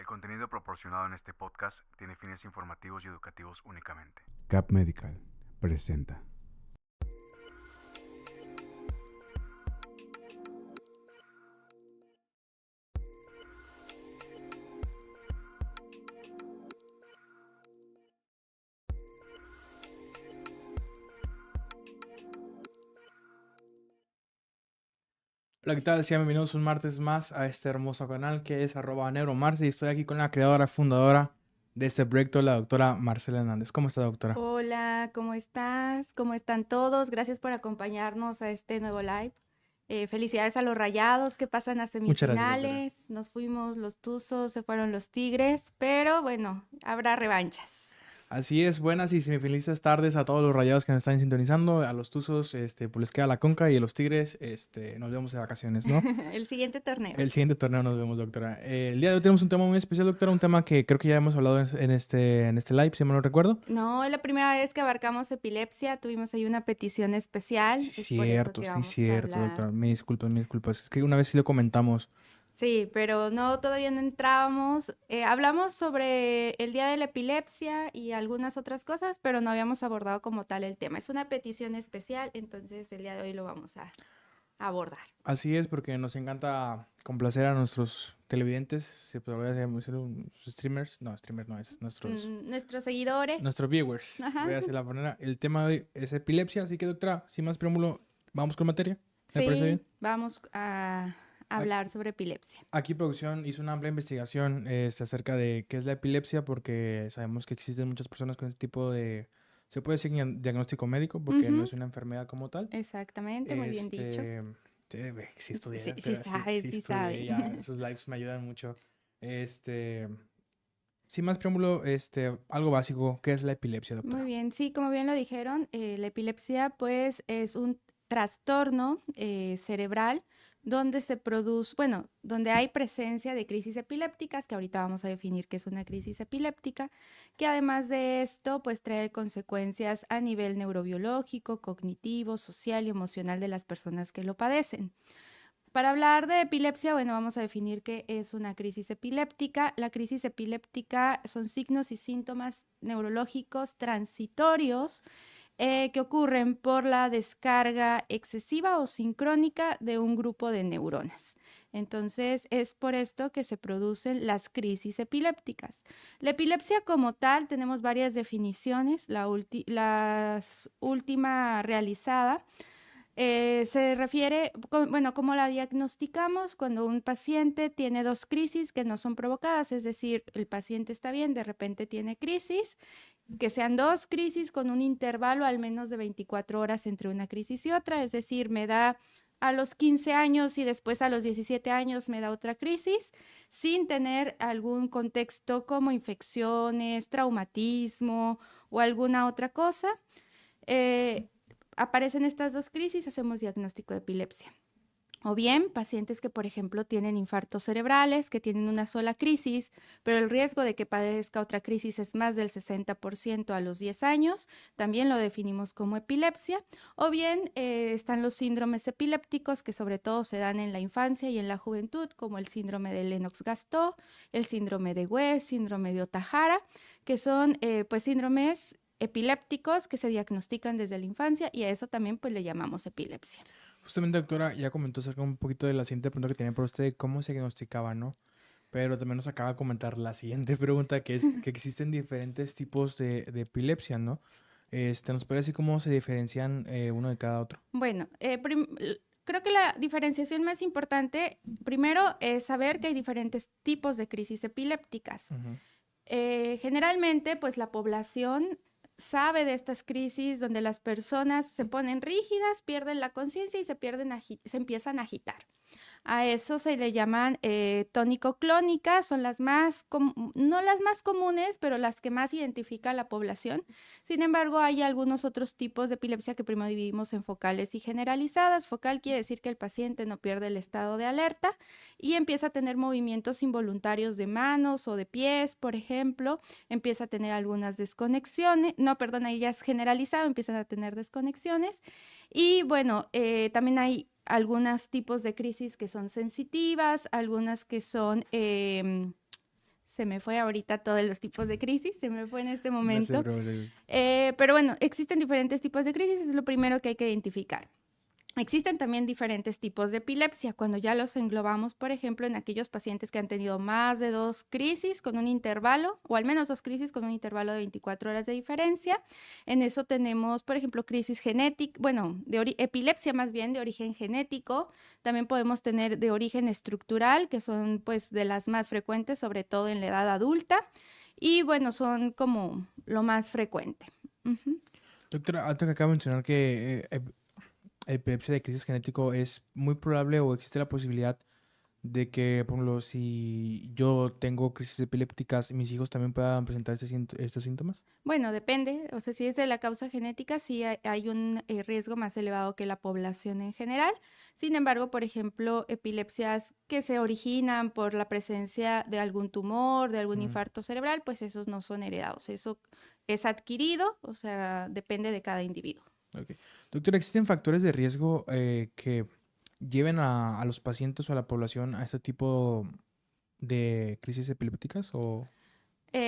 El contenido proporcionado en este podcast tiene fines informativos y educativos únicamente. Cap Medical presenta. Hola, ¿qué tal? Sean bienvenidos un martes más a este hermoso canal que es @neuromarce y estoy aquí con la creadora fundadora de este proyecto, la doctora Marcela Hernández. ¿Cómo está, doctora? Hola, ¿cómo estás? ¿Cómo están todos? Gracias por acompañarnos a este nuevo live. Felicidades a los Rayados que pasan a Muchas gracias, doctora. semifinales. Nos fuimos los Tuzos, se fueron los Tigres, pero bueno, habrá revanchas. Así es, buenas y felices tardes a todos los rayados que nos están sintonizando, a los Tuzos, pues les queda la Conca y a los Tigres, nos vemos de vacaciones, ¿no? El siguiente torneo. El siguiente torneo nos vemos, doctora. El día de hoy tenemos un tema muy especial, doctora, un tema que creo que ya hemos hablado en este live, si mal no recuerdo. No, es la primera vez que abarcamos epilepsia, tuvimos ahí una petición especial. Sí, es por eso que sí, vamos a cierto, hablar. doctora. Me disculpas. Es que una vez sí lo comentamos. Sí, pero no, todavía no entrábamos. Hablamos sobre el Día de la Epilepsia y algunas otras cosas, pero no habíamos abordado como tal el tema. Es una petición especial, entonces el día de hoy lo vamos a abordar. Así es, porque nos encanta complacer a nuestros televidentes, se podría decir streamers, no, streamers no es, Nuestros seguidores. nuestros viewers. Ajá. Voy a hacer la manera. El tema de hoy es epilepsia, así que doctora, sin más preámbulo, vamos con materia. ¿Me parece Sí, bien? vamos a hablar sobre epilepsia. Aquí producción hizo una amplia investigación acerca de qué es la epilepsia, porque sabemos que existen muchas personas con este tipo de, se puede decir diagnóstico médico, porque no Ujú. es una enfermedad como tal. Exactamente, muy bien dicho. Sí estudié, Sí, pero sabes, sí estudié, saben. ya, esos lives me ayudan mucho. Sin más preámbulo, algo básico, ¿qué es la epilepsia, doctora? Muy bien, sí, como bien lo dijeron, la epilepsia pues es un trastorno cerebral donde se produce, bueno, donde hay presencia de crisis epilépticas, que ahorita vamos a definir qué es una crisis epiléptica, que además de esto pues trae consecuencias a nivel neurobiológico, cognitivo, social y emocional de las personas que lo padecen. Para hablar de epilepsia, bueno, vamos a definir qué es una crisis epiléptica. La crisis epiléptica son signos y síntomas neurológicos transitorios que ocurren por la descarga excesiva o sincrónica de un grupo de neuronas. Entonces, es por esto que se producen las crisis epilépticas. La epilepsia como tal, tenemos varias definiciones. La última realizada se refiere, bueno, cómo la diagnosticamos cuando un paciente tiene dos crisis que no son provocadas, es decir, el paciente está bien, de repente tiene crisis, que sean dos crisis con un intervalo al menos de 24 horas entre una crisis y otra, es decir, me da a los 15 años y después a los 17 años me da otra crisis, sin tener algún contexto como infecciones, traumatismo o alguna otra cosa. Eh, Aparecen estas dos crisis, hacemos diagnóstico de epilepsia. O bien pacientes que, por ejemplo, tienen infartos cerebrales, que tienen una sola crisis, pero el riesgo de que padezca otra crisis es más del 60% a los 10 años, también lo definimos como epilepsia. O bien están los síndromes epilépticos, que sobre todo se dan en la infancia y en la juventud, como el síndrome de Lennox-Gastaut, el síndrome de West, síndrome de Ohtahara, que son pues síndromes epilépticos que se diagnostican desde la infancia y a eso también pues le llamamos epilepsia. Justamente, doctora, ya comentó acerca un poquito de la siguiente pregunta que tenía por usted, cómo se diagnosticaba, ¿no? Pero también nos acaba de comentar la siguiente pregunta, que es que existen diferentes tipos de epilepsia, ¿no? ¿Nos puede decir cómo se diferencian uno de cada otro? Bueno, creo que la diferenciación más importante, primero, es saber que hay diferentes tipos de crisis epilépticas. Ujú. Generalmente, pues la población sabe de estas crisis donde las personas se ponen rígidas, pierden la conciencia y se empiezan a agitar. A eso se le llaman tónico-clónicas, son no las más comunes, pero las que más identifica a la población. Sin embargo, hay algunos otros tipos de epilepsia que primero dividimos en focales y generalizadas. Focal quiere decir que el paciente no pierde el estado de alerta y empieza a tener movimientos involuntarios de manos o de pies, por ejemplo. Empieza a tener algunas desconexiones. No, perdón, ahí ya es generalizado, empiezan a tener desconexiones. Y bueno, también hay algunos tipos de crisis que son sensitivas, algunas que son Se me fue ahorita todos los tipos de crisis, se me fue en este No sé, momento. Pero bueno, existen diferentes tipos de crisis, es lo primero que hay que identificar. Existen también diferentes tipos de epilepsia, cuando ya los englobamos, por ejemplo, en aquellos pacientes que han tenido más de 2 crisis con un intervalo, o al menos 2 crisis con un intervalo de 24 horas de diferencia. En eso tenemos, por ejemplo, crisis genética, bueno, epilepsia más bien de origen genético. También podemos tener de origen estructural, que son pues de las más frecuentes, sobre todo en la edad adulta. Y bueno, son como lo más frecuente. Ujú. Doctora, antes que acaba de mencionar que epilepsia de crisis genético, es muy probable o existe la posibilidad de que, por ejemplo, si yo tengo crisis epilépticas, mis hijos también puedan presentar estos síntomas. Bueno, depende, o sea, si es de la causa genética, sí hay un riesgo más elevado que la población en general. Sin embargo, por ejemplo, epilepsias que se originan por la presencia de algún tumor, de algún infarto cerebral, pues esos no son heredados. Eso es adquirido, o sea, depende de cada individuo. Okay. Doctora, ¿existen factores de riesgo que lleven a los pacientes o a la población a este tipo de crisis epilépticas? O...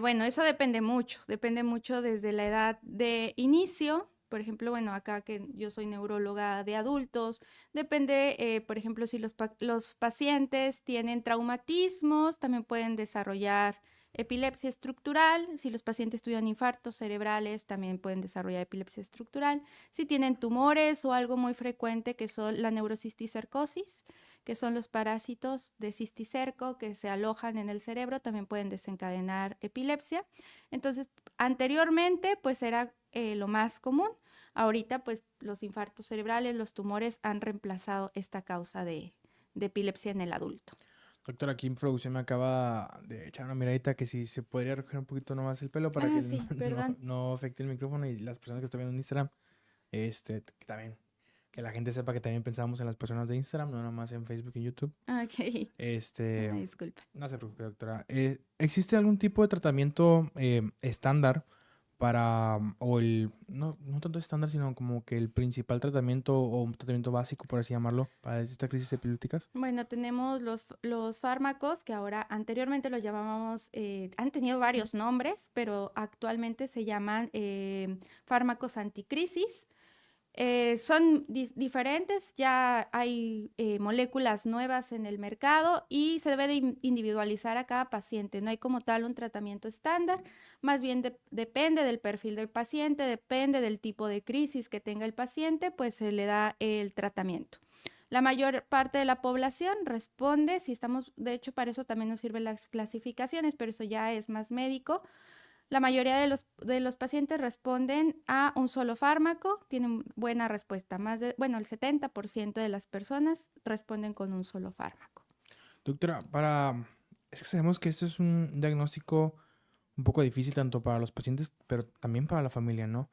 Bueno, eso depende mucho desde la edad de inicio. Por ejemplo, bueno, acá que yo soy neuróloga de adultos, depende, por ejemplo, si los pacientes tienen traumatismos, también pueden desarrollar epilepsia estructural. Si los pacientes tuvieron infartos cerebrales, también pueden desarrollar epilepsia estructural. Si tienen tumores o algo muy frecuente que son la neurocisticercosis, que son los parásitos de cisticerco que se alojan en el cerebro, también pueden desencadenar epilepsia. Entonces, anteriormente, pues era lo más común. Ahorita, pues los infartos cerebrales, los tumores han reemplazado esta causa de epilepsia en el adulto. Doctora, aquí en producción me acaba de echar una miradita que si se podría recoger un poquito nomás el pelo para que Sí, perdón. no afecte el micrófono y las personas que están viendo en Instagram, que también, que la gente sepa que también pensamos en las personas de Instagram, no nomás en Facebook y YouTube. Ok, disculpa. No se preocupe, doctora. ¿Existe algún tipo de tratamiento estándar para, no tanto estándar, sino como que el principal tratamiento o un tratamiento básico, por así llamarlo, para estas crisis epilépticas? Bueno, tenemos los fármacos que ahora anteriormente los llamábamos, han tenido varios nombres, pero actualmente se llaman fármacos anticrisis. Son diferentes, ya hay moléculas nuevas en el mercado y se debe de individualizar a cada paciente. No hay como tal un tratamiento estándar, más bien depende del perfil del paciente, depende del tipo de crisis que tenga el paciente, pues se le da el tratamiento. La mayor parte de la población responde, de hecho para eso también nos sirven las clasificaciones, pero eso ya es más médico. La mayoría de los pacientes responden a un solo fármaco, tienen buena respuesta. El 70% de las personas responden con un solo fármaco. Doctora, es que sabemos que este es un diagnóstico un poco difícil tanto para los pacientes, pero también para la familia, ¿no?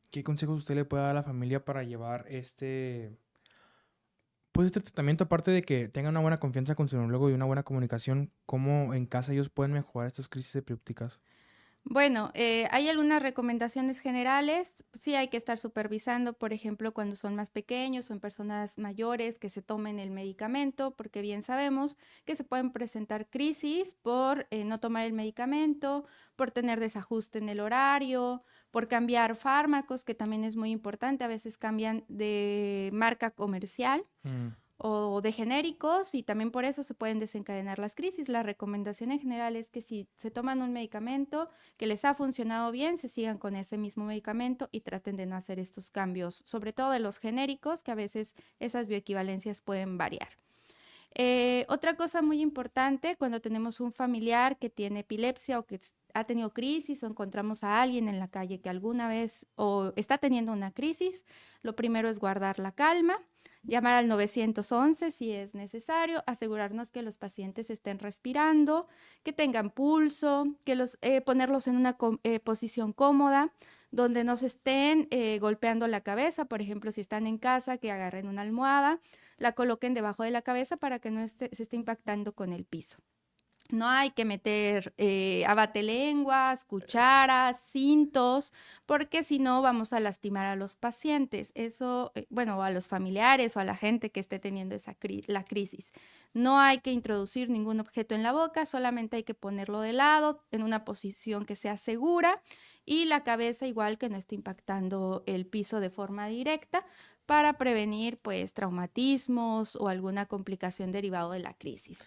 ¿Qué consejos usted le puede dar a la familia para llevar este tratamiento, aparte de que tengan una buena confianza con su neurólogo y una buena comunicación? ¿Cómo en casa ellos pueden mejorar estas crisis epilépticas? Bueno, hay algunas recomendaciones generales. Sí hay que estar supervisando, por ejemplo, cuando son más pequeños o en personas mayores que se tomen el medicamento, porque bien sabemos que se pueden presentar crisis por no tomar el medicamento, por tener desajuste en el horario, por cambiar fármacos, que también es muy importante. A veces cambian de marca comercial o de genéricos y también por eso se pueden desencadenar las crisis. La recomendación en general es que si se toman un medicamento que les ha funcionado bien, se sigan con ese mismo medicamento y traten de no hacer estos cambios, sobre todo de los genéricos, que a veces esas bioequivalencias pueden variar. Otra cosa muy importante, cuando tenemos un familiar que tiene epilepsia o que ha tenido crisis o encontramos a alguien en la calle que alguna vez o está teniendo una crisis, lo primero es guardar la calma, llamar al 911 si es necesario, asegurarnos que los pacientes estén respirando, que tengan pulso, ponerlos en una posición cómoda, donde no se estén golpeando la cabeza. Por ejemplo, si están en casa, que agarren una almohada, la coloquen debajo de la cabeza para que no se esté impactando con el piso. No hay que meter abatelenguas, cucharas, cintos, porque si no vamos a lastimar a los pacientes. Eso, bueno, o a los familiares o a la gente que esté teniendo la crisis. No hay que introducir ningún objeto en la boca, solamente hay que ponerlo de lado, en una posición que sea segura y la cabeza igual que no esté impactando el piso de forma directa para prevenir, pues, traumatismos o alguna complicación derivada de la crisis.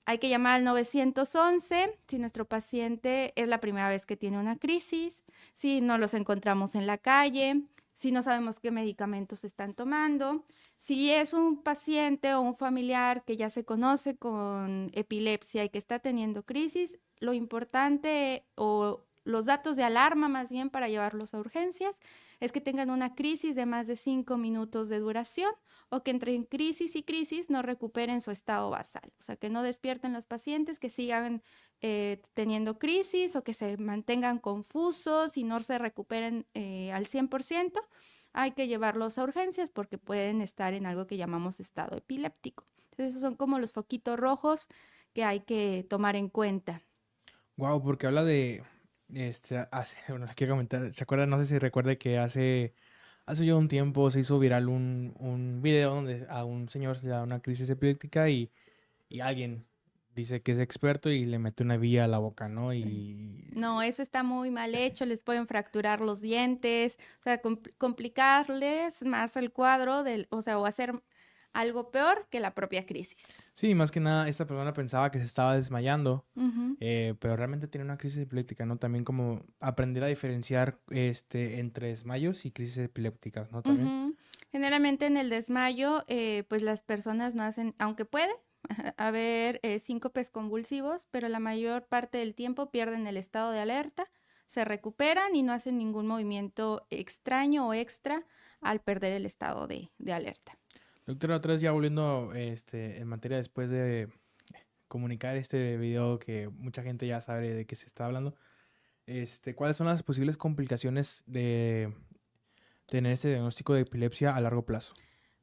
Hay que llamar al 911 si nuestro paciente es la primera vez que tiene una crisis, si no los encontramos en la calle, si no sabemos qué medicamentos están tomando. Si es un paciente o un familiar que ya se conoce con epilepsia y que está teniendo crisis, lo importante o los datos de alarma más bien para llevarlos a urgencias es que tengan una crisis de más de 5 minutos de duración o que entre crisis y crisis no recuperen su estado basal. O sea, que no despierten los pacientes, que sigan teniendo crisis o que se mantengan confusos y no se recuperen al 100%. Hay que llevarlos a urgencias porque pueden estar en algo que llamamos estado epiléptico. Entonces, esos son como los foquitos rojos que hay que tomar en cuenta. Wow, porque habla de, bueno, quiero comentar, ¿se acuerdan? No sé si recuerde que hace ya un tiempo se hizo viral un video donde a un señor se le da una crisis epiléptica y alguien dice que es experto y le mete una vía a la boca, ¿no? Y No, eso está muy mal hecho, les pueden fracturar los dientes, o sea, complicarles más el cuadro, o hacer algo peor que la propia crisis. sí, más que nada, esta persona pensaba que se estaba desmayando, Ujú. pero realmente tiene una crisis epiléptica, ¿no? También como aprender a diferenciar entre desmayos y crisis epilépticas, ¿no? También. Ujú. Generalmente en el desmayo, pues las personas no hacen, aunque puede haber síncopes convulsivos, pero la mayor parte del tiempo pierden el estado de alerta, se recuperan y no hacen ningún movimiento extraño o extra al perder el estado de alerta. Doctora, otra vez ya volviendo en materia después de comunicar este video que mucha gente ya sabe de qué se está hablando, ¿cuáles son las posibles complicaciones de tener este diagnóstico de epilepsia a largo plazo?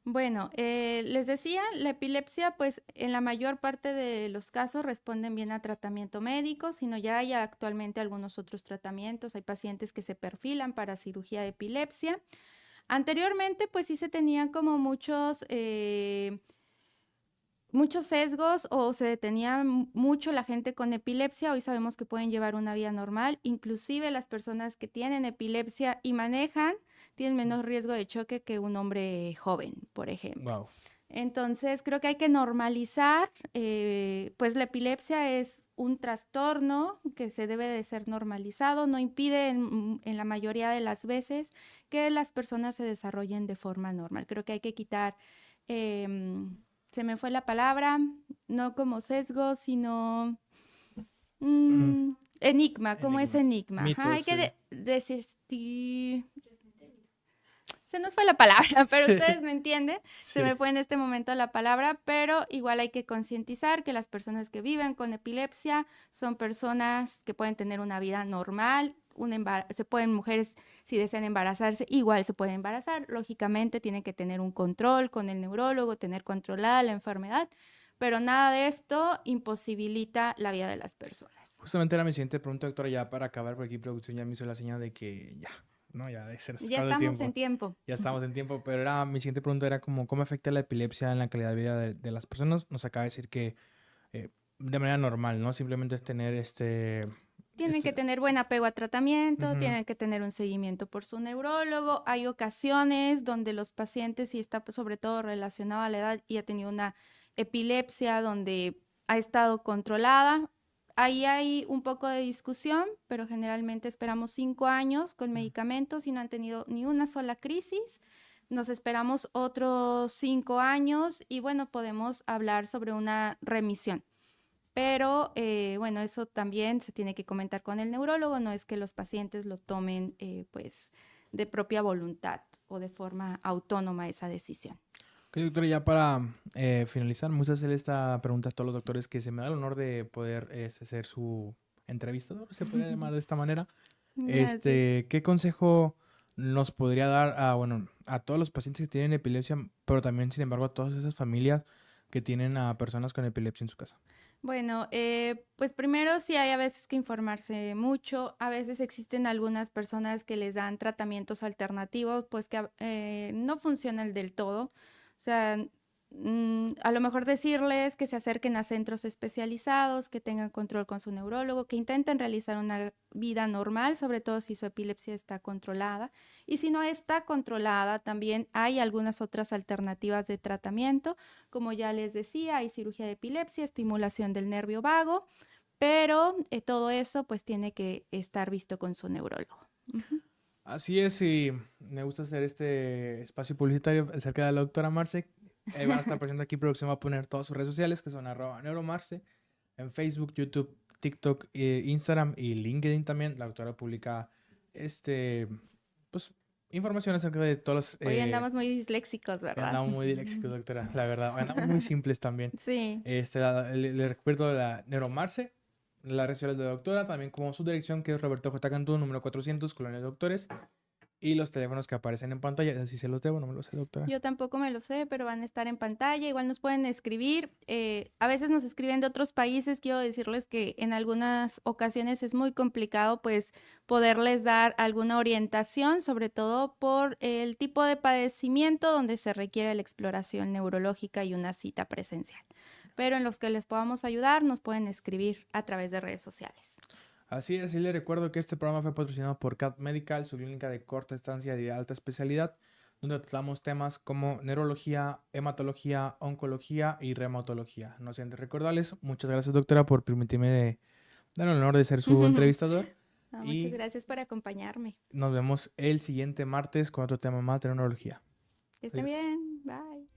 Bueno, les decía, la epilepsia, pues en la mayor parte de los casos responden bien a tratamiento médico, sino ya hay actualmente algunos otros tratamientos. Hay pacientes que se perfilan para cirugía de epilepsia. Anteriormente, pues sí se tenían como muchos sesgos o se detenía mucho la gente con epilepsia. Hoy sabemos que pueden llevar una vida normal. Inclusive las personas que tienen epilepsia y manejan tienen menos riesgo de choque que un hombre joven, por ejemplo. Wow. Entonces, creo que hay que normalizar, pues la epilepsia es un trastorno que se debe de ser normalizado, no impide en la mayoría de las veces que las personas se desarrollen de forma normal. Creo que hay que quitar, se me fue la palabra, no como sesgo, sino enigma, ¿cómo es enigma? Mitos, Hay que sí. desistir. Se nos fue la palabra, pero ustedes me entienden. Se Sí. me fue en este momento la palabra, pero igual hay que concientizar que las personas que viven con epilepsia son personas que pueden tener una vida normal. Mujeres, si desean embarazarse, igual se pueden embarazar. Lógicamente, tienen que tener un control con el neurólogo, tener controlada la enfermedad, pero nada de esto imposibilita la vida de las personas. Justamente era mi siguiente pregunta, doctora, ya para acabar, por aquí producción ya me hizo la señal de que ya, ¿no? Ya se nos Ya acabó el estamos tiempo. en tiempo. Ya estamos en tiempo, pero mi siguiente pregunta era como, ¿cómo afecta la epilepsia en la calidad de vida de las personas? Nos acaba de decir que de manera normal, ¿no? Simplemente es tener Tienen que tener buen apego a tratamiento, Ujú. tienen que tener un seguimiento por su neurólogo. Hay ocasiones donde los pacientes, si está pues, sobre todo relacionado a la edad y ha tenido una epilepsia donde ha estado controlada, ahí hay un poco de discusión, pero generalmente esperamos 5 años con medicamentos y no han tenido ni una sola crisis. Nos esperamos otros 5 años y bueno, podemos hablar sobre una remisión. Pero bueno, eso también se tiene que comentar con el neurólogo, no es que los pacientes lo tomen pues de propia voluntad o de forma autónoma esa decisión. Ok, doctora, ya para finalizar, me gusta hacer esta pregunta a todos los doctores que se me da el honor de poder ser su entrevistador, se podría llamar de esta manera. Gracias. ¿Qué consejo nos podría dar a todos los pacientes que tienen epilepsia, pero también, sin embargo, a todas esas familias que tienen a personas con epilepsia en su casa? Bueno, pues primero sí hay a veces que informarse mucho, a veces existen algunas personas que les dan tratamientos alternativos, pues que no funcionan del todo. O sea, a lo mejor decirles que se acerquen a centros especializados, que tengan control con su neurólogo, que intenten realizar una vida normal, sobre todo si su epilepsia está controlada. Y si no está controlada, también hay algunas otras alternativas de tratamiento. Como ya les decía, hay cirugía de epilepsia, estimulación del nervio vago, pero todo eso pues tiene que estar visto con su neurólogo. Ujú. Así es, y me gusta hacer este espacio publicitario acerca de la doctora Marce. Van a estar presentes aquí, producción va a poner todas sus redes sociales, que son @neuromarce, en Facebook, YouTube, TikTok, Instagram y LinkedIn también. La doctora publica pues, información acerca de todos los... Hoy andamos muy disléxicos, ¿verdad? andamos muy disléxicos, doctora, la verdad. Andamos muy simples también. Sí. Le recuerdo la Neuromarce, las redes sociales de la doctora, también como su dirección, que es Roberto J. Cantú, número 400, Colonia de Doctores. Y los teléfonos que aparecen en pantalla, así se los debo, no me los sé, doctora. Yo tampoco me lo sé, pero van a estar en pantalla. Igual nos pueden escribir. A veces nos escriben de otros países. Quiero decirles que en algunas ocasiones es muy complicado pues poderles dar alguna orientación, sobre todo por el tipo de padecimiento donde se requiere la exploración neurológica y una cita presencial. Pero en los que les podamos ayudar, nos pueden escribir a través de redes sociales. Así es, y le recuerdo que este programa fue patrocinado por CAT Medical, su clínica de corta estancia y de alta especialidad, donde tratamos temas como neurología, hematología, oncología y reumatología. No sé, antes recordarles, muchas gracias, doctora, por permitirme dar el honor de ser su entrevistador. No, Y muchas gracias por acompañarme. nos vemos el siguiente martes con otro tema más de neurología. Que estén Adiós. bien. Bye.